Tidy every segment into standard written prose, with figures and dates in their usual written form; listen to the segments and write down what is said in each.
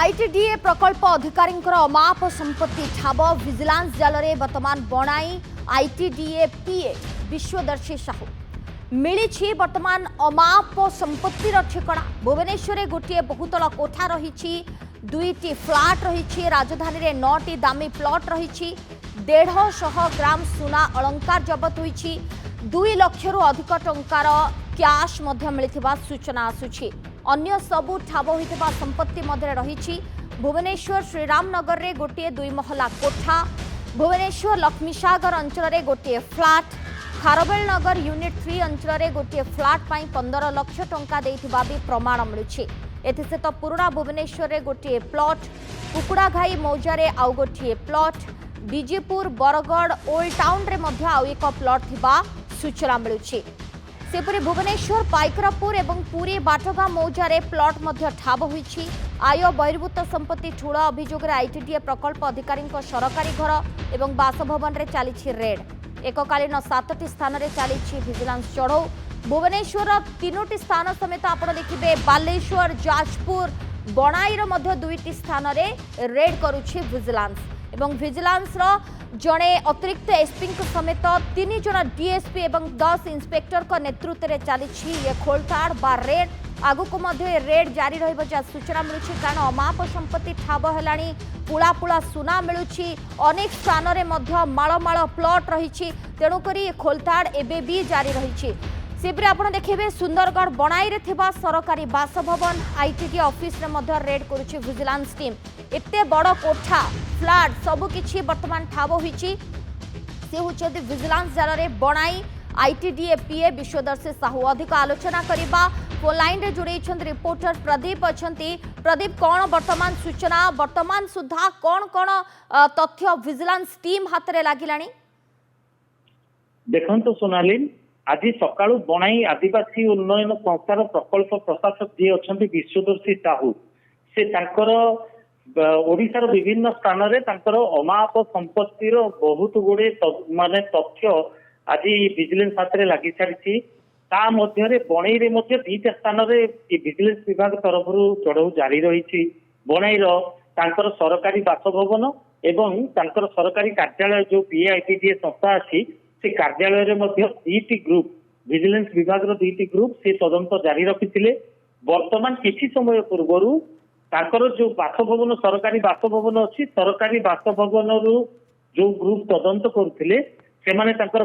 ITDA प्रकल्प अधिकारी अमाप संपत्ति ठाब विजिलेंस जाल में बर्तमान बणाई आईटीडीए पीए विश्वदर्शी साहू मिली बर्तमान अमाप संपत्तिर ठिकଣା भुवनेश्वर गोटे बहुतल कोठा रही दुईटी फ्लाट रही राजधानी में 9टी दामी प्लॉट रही 150 ग्राम सुना अलंकार जबत होती 2 लाख अधिक टंकार कैश मिलता सूचना आसूची अन्य सबू ठाब होता संपत्ति मध्य रही भुवनेश्वर श्रीरामनगर में गोटे 2 महला कोठा भुवनेश्वर लक्ष्मीसागर अंचल में गोटे फ्लाट खारबेल नगर यूनिट 3 अंचल में गोटे फ्लाट पर 15 लाख टंका देथिबा भी प्रमाण मिलुछि एथिसहित पुराणा भुवनेश्वर में गोटे प्लॉट कुकुड़ाघाई मौजारे आउ गोटे plot Bijepur Bargarh old town रे मध्य आउ एक प्लॉट थिबा सूचना मिलुछि सेपरि भुवनेश्वर पाइकरापुर एवं पुरी बाटगां मौजारे प्लॉट मध्य ठाब होईछि आय बहिर्भूत संपत्ति ठूल अभियोग आईटीडीए प्रकल्प अधिकारी सरकारी घर एवं बासभवन रे चली रेड एककालीन 7टी स्थान रे चली विजिलेंस चढ़ऊ भुवनेश्वर 3टी स्थान समेत आप देखिए बालेश्वर जाजपुर बणाईर मध्य 2टी स्थान रे रेड करुछि विजिलेंस एवं विजिलेंस जड़े अतिरिक्त एसपी समेत 3 जन डीएसपी एवं 10 इंस्पेक्टर को नेतृत्व में चली ये खोलताड़ बा रेड आगक रेड जारी रहा सूचना मिलूँ कारण अमाप संपत्ति ठाब है पुला पुला सुना मिलूँ अनेक स्थान में मालमाल प्लॉट रही तेणुक खोलताड़ एवं भी जारी रही सेपरी आप देखिए सुंदरगढ़ बणाई रे थिबा सरकारी बासभवन आईटीडी ऑफिस रे मध्य रेड करुछि विजिलेंस टीम एते बड़ कोठा फ्लैट सबुकिछि वर्तमान ठाब होईछि से होचि विजिलेंस जाल रे बणाई आईटीडीए पीए विश्वदर्शी साहू अधिक आलोचना करबा फोन लाइन रे जोड़े रिपोर्टर प्रदीप अछंती प्रदीप कौन वर्तमान सूचना वर्तमान सुधा कौन कौन तथ्य विजिलेंस टीम हाथ रे लागिलानी देखंतु सोनाली आज सकाळु बणाई आदिवासी उन्नयन संस्थार प्रकल्प प्रशासक जी अच्छा विश्वदर्शी साहू से ओडिशार विभिन्न स्थान रे अमाप संपत्तिर बहुत गुड़े माने तथ्य आज विजिलेंस हाथ में लगी सारी बणई रे 2टा स्थान रे विजिलेंस विभाग तरफ चढ़ऊ जारी रही बणाईर सरकारी बासभवन एवं सरकारी कार्यालय जो पीआईटीडीए संस्था अच्छी से कार्यालय में 2टी ग्रुप विजिलेंस विभाग 2टी ग्रुप से तदंत जारी रखी वर्तमान किसी समय पूर्वर जो बासभवन सरकारी बासभवन अच्छी सरकारी बासभवन जो ग्रुप तदंत करते से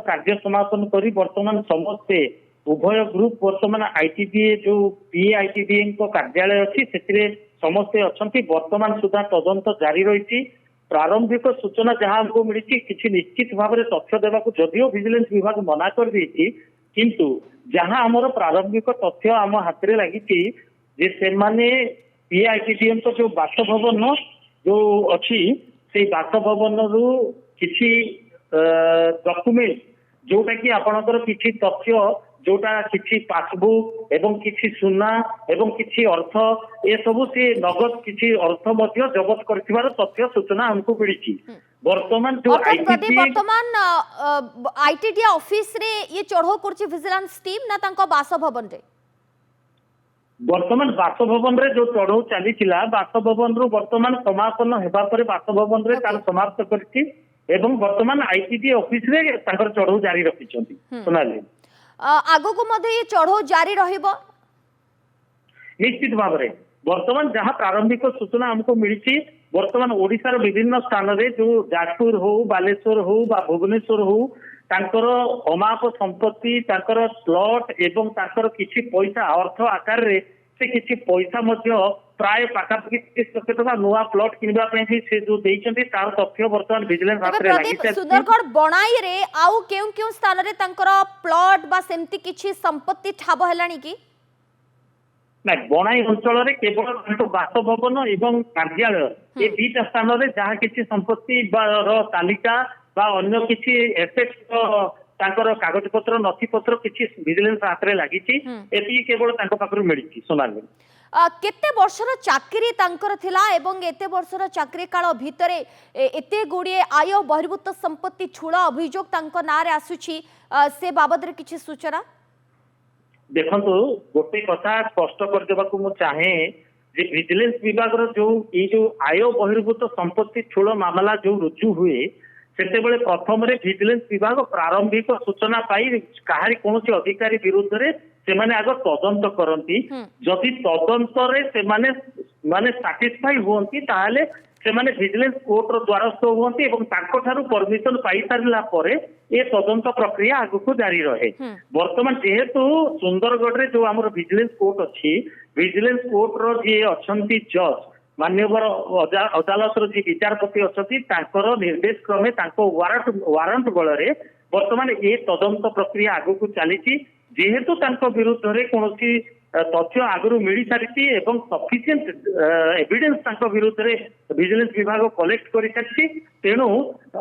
कार्य समापन कर वर्तमान समस्ते उभय ग्रुप वर्तमान आईटीडीए जो पीआईटीडीए कार्यालय अच्छी से समस्ते अच्छा वर्तमान सुधा तदंत जारी रही प्रारंभिक सूचना जहां हमको मिली किसी निश्चित भाव में तथ्य देवा जदियो विजिलेंस विभाग मना कर देछि किंतु जहां हमर प्रारंभिक तथ्य आम हाथ में लगी जे से माने पीआईटीडीए जो बासभवन जो अच्छी से बासभवन रु किसी डॉक्यूमेंट जोटा कि आपनकर किसी तथ्य जोटा किसी पासबुक एवं किसी सुना एवं किसी अर्थ ये सब से नगद किसी अर्थ मध्य जबत कर तथ्य सूचना हमको मिली वर्तमान जो वर्तमान आईटीडी ऑफिस रे ये चढ़ो करछि विजिलेंस टीम ना तांको बासभवन रे वर्तमान बासभवन रे जो चढ़ो चली बासभवन रु वर्तमान समापन हेबा परे बासभवन रे तार समाप्त करछि एवं वर्तमान आईटीडी ऑफिस रे तांकर चढ़ो जारी रखिछंती सुनाले आगो को मध्य ये चढ़ो जारी रहिबो निश्चित भाव में वर्तमान जहां प्रारंभिक सूचना हमको मिली वर्तमान ओडिशार विभिन्न स्थान रे जो जाजपुर हो बालेश्वर हो बा भुवनेश्वर हो तांकर अमाप संपत्ति तांकर प्लॉट एवं तांकर किछि पैसा अर्थ आकार रे से किछि पैसा मध्य प्राय पाखापाखि 30 लाख टका नुआ प्लॉट किनबा पे से जो देइछन्ती तार तथ्य वर्तमान विजिलेंस हाथ रे लागि सुंदरगढ़ बणाई रे आउ केउ स्थान रे तांकर प्लॉट बा सेमती किछि संपत्ति ठाब हेलानी की ना बणाई अंचल रे केवल बासभवन एवं कार्यालय ये 2टा स्थान रे जहाँ किछि संपत्ति रो तालिका बा अन्य किछि एसेट तांकर कागज पत्र नथी पत्र किछि विजिलेंस हाथ रे लागि छि एती केवल तांको पाखरु मिलिछि सोनाली केते वर्षर चाकरी तांकर थिला एवं एते वर्षर चाकरी काल भितरे एते गुड़िए आय बहिर्भूत संपत्ति ठूल अभियोग तांको नारे आसुछि से बाबद रे किछि सूचना देखंतु गोटे कथा स्पष्ट कर देबा को मु चाहे ଯେ ଭିଜିଲାନ୍ସ ବିଭାଗର ଯୋଉ ଆୟ ବହିର୍ଭୂତ ସମ୍ପତ୍ତି ଠୁଳ ମାମଲା ଯୋଉ ରୁଜୁ ହୁଏ ସେତେବେଳେ ପ୍ରଥମରେ ଭିଜିଲାନ୍ସ ବିଭାଗ ପ୍ରାରମ୍ଭିକ ସୂଚନା ପାଇ କାହାରି କୌଣସି ଅଧିକାରୀ ବିରୁଦ୍ଧରେ ସେମାନେ ଆଗ ତଦନ୍ତ କରନ୍ତି। ଯଦି ତଦନ୍ତରେ ସେମାନେ ସାଟିସ୍ଫାଇ ହୁଅନ୍ତି ତାହେଲେ ସେମାନେ ଭିଜିଲାନ୍ସ କୋର୍ଟର ଦ୍ୱାରସ୍ଥ ହୁଅନ୍ତି ଏବଂ ତାଙ୍କଠାରୁ ପରମିଶନ ପାଇସାରିଲା ପରେ ଏ ତଦନ୍ତ ପ୍ରକ୍ରିୟା ଆଗକୁ ଜାରି ରହେ। ବର୍ତ୍ତମାନ ଯେହେତୁ ସୁନ୍ଦରଗଡ଼ରେ ଯୋଉ ଆମର ଭିଜିଲାନ୍ସ କୋର୍ଟ ଅଛି, ଭିଜିଲାନ୍ସ କୋର୍ଟର ଯିଏ ଅଛନ୍ତି ଜଜ୍ ମାନ୍ୟବର ଅଦାଲତର ଯିଏ ବିଚାରପତି ଅଛନ୍ତି ତାଙ୍କର ନିର୍ଦ୍ଦେଶ କ୍ରମେ ତାଙ୍କ ୱାରଣ୍ଟ ବଳରେ ବର୍ତ୍ତମାନ ଏ ତଦନ୍ତ ପ୍ରକ୍ରିୟା ଆଗକୁ ଚାଲିଛି। ଯେହେତୁ ତାଙ୍କ ବିରୁଦ୍ଧରେ କୌଣସି ତଥ୍ୟ ଆଗରୁ ମିଳିସାରିଛି ଏବଂ ସଫିସିଏଣ୍ଟ ଏଭିଡେନ୍ସ ତାଙ୍କ ବିରୁଦ୍ଧରେ ଭିଜିଲାନ୍ସ ବିଭାଗ କଲେକ୍ଟ କରିସାରିଛି, ତେଣୁ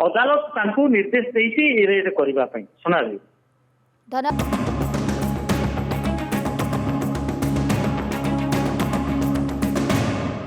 ଅଦାଲତ ତାଙ୍କୁ ନିର୍ଦ୍ଦେଶ ଦେଇଛି ରେଡ୍ କରିବା ପାଇଁ। ଶୁଣାଯିବ। ଧନ୍ୟବାଦ।